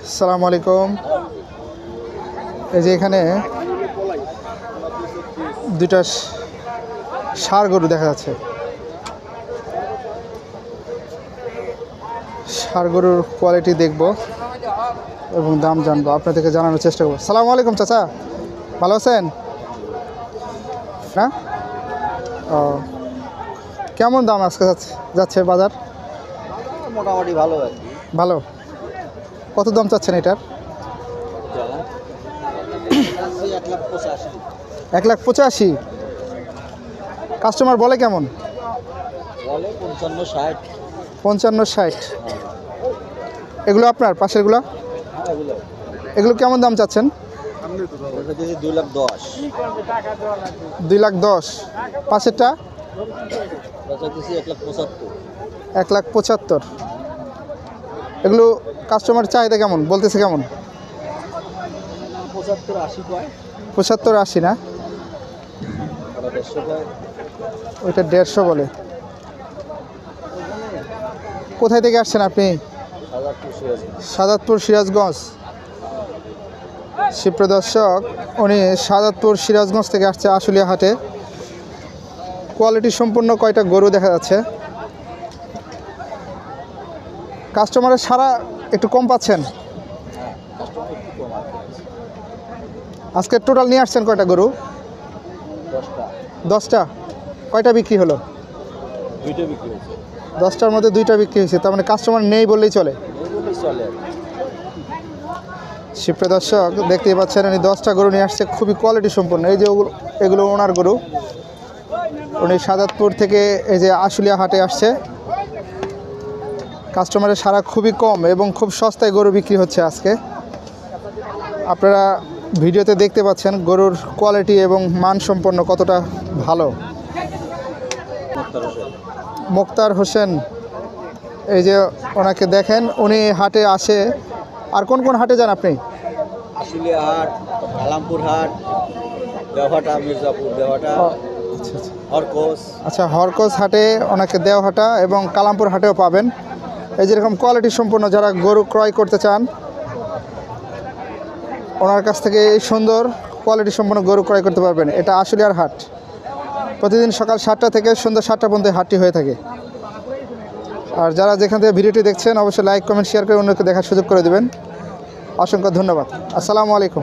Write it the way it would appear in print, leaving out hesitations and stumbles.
আসসালামু আলাইকুম। এই যে এখানে দুইটা ষাঁড় গরু দেখা যাচ্ছে। ষাঁড় গরুর কোয়ালিটি দেখব এবং দাম জানবো, আপনাদেরকে জানানোর চেষ্টা করবো। আসসালামু আলাইকুম চাচা, ভালো আছেন না? ও, কেমন দাম আজকে যাচ্ছে বাজার? মোটামুটি ভালো। ভালো। কত দাম চাচ্ছেন এটার? 1,85,000। কাস্টমার বলে কেমন? বলে 55-60। 55-60। এগুলো আপনার পাশেরগুলো? এগুলো কেমন দাম চাচ্ছেন? 2,10,000। 2,10,000। পাশেরটা 1,75,000। এগুলো কাস্টমার চাহিদা কেমন বলতেছে? কেমন? 75-80 না? ওইটা 150 বলে। কোথায় থেকে আসছেন আপনি? সাজাদপুর সিরাজগঞ্জ। সুপ্রদর্শক, উনি সাজাদপুর সিরাজগঞ্জ থেকে আসছে আশুলিয়া হাটে। কোয়ালিটি সম্পূর্ণ কয়টা গরু দেখা যাচ্ছে। কাস্টমারের সারা একটু কম পাচ্ছেন। আজকে টোটাল নিয়ে আসছেন কয়টা গরু? 10টা। কয়টা বিক্রি হলো? 2টা বিক্রি হয়েছে। 10টার মধ্যে 2টা বিক্রি হয়েছে, তার মানে কাস্টমার নেই বললেই চলে। সুপ্রদর্শক, দেখতেই পাচ্ছেন উনি 10টা গরু নিয়ে আসছে, খুবই কোয়ালিটি সম্পন্ন। এই যে এগুলো ওনার গরু। উনি সাজাদপুর থেকে এই যে আশুলিয়া হাটে আসছে। কাস্টমারের সারা খুবই কম এবং খুব সস্তায় গরু বিক্রি হচ্ছে আজকে। আপনারা ভিডিওতে দেখতে পাচ্ছেন গরুর কোয়ালিটি এবং মান সম্পন্ন কতটা ভালো। মুক্তার হোসেন, এই যে ওনাকে দেখেন, উনি হাটে আসে। আর কোন কোন হাটে যান আপনি? আশুলিয়া হাট, কালামপুর হাট, দেওহাটা, মির্জাপুর, দেওহাটা, হরকোস। আচ্ছা, হরকোস হাটে ওনাকে দেওহাটা এবং কালামপুর হাটেও পাবেন। এই যেরকম কোয়ালিটি সম্পন্ন যারা গরু ক্রয় করতে চান, ওনার কাছ থেকে এই সুন্দর কোয়ালিটি সম্পন্ন গরু ক্রয় করতে পারবেন। এটা আশুলিয়ার হাট। প্রতিদিন সকাল 7টা থেকে সন্ধ্যা 7টা পর্যন্ত হাটটি হয়ে থাকে। আর যারা যেখান থেকে ভিডিওটি দেখছেন অবশ্যই লাইক, কমেন্ট, শেয়ার করে অন্যকে দেখার সুযোগ করে দেবেন। অসংখ্য ধন্যবাদ। আসসালামু আলাইকুম।